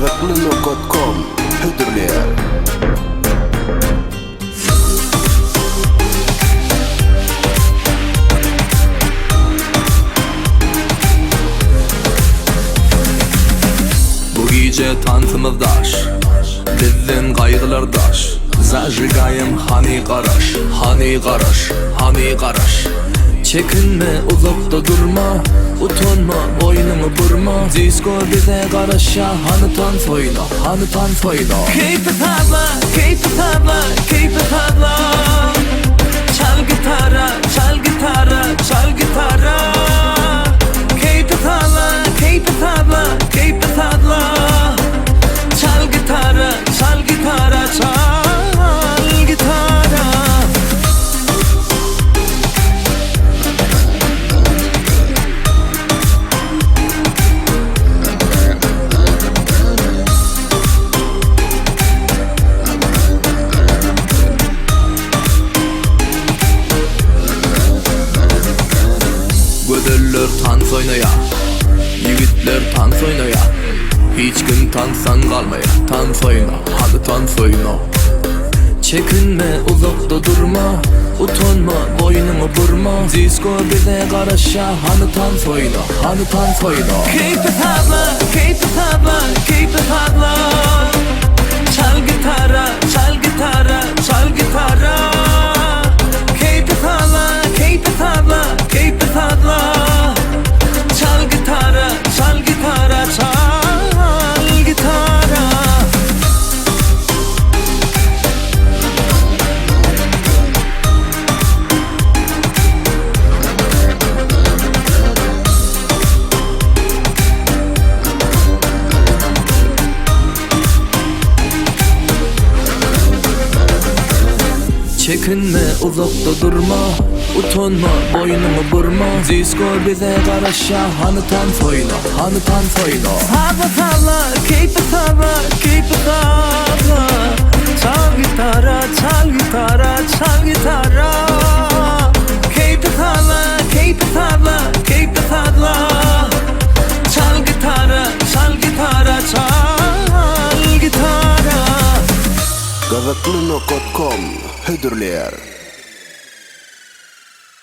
Gavaklı.com Hüdürlüğe Bu gece tantımızdaş, bizden kaygılardaş. Zajigayım hani qaraş, hani qaraş, hani qaraş. Çekinme, uzakta durma, utanma, boynunu burma. Disco bize qarasha, hani tan soyna, hani tan soyna. Keep it habla, keep it habla, keep it habla. Çal gitara, çal gitara, çal gitara. Keep it habla, keep it habla, keep it habla. Çal gitara, çal gitara, çal gitara. Gödüller tans oynaya, yigitler tans oynaya. Hiç kim tanssan kalmaya, tans oyna, hadi tans oyna. Çekinme, uzakta durma, utanma, boynunu burma. Disco bize qarasha, hani tans oyna, hani tans oyna. Keep it habla, keep it habla, keep it habla. Çal gitara, çal gitara, çal gitara. Keep it habla, keep it habla, keep it habla. Çal gitara, çal gitara, çal gitara. Çekinme, uzakta durma, utanma, boynunu burma. Disco bize qarasha, hani tans oyna, hani tans oyna. Habla habla, keep it habla, keep it habla. Çal gitara, çal gitara, çal gitara. Keep it habla, keep it habla, keep it habla. Çal gitara, çal gitara, çal gitara. Gavaklı.com Hüdürlüğe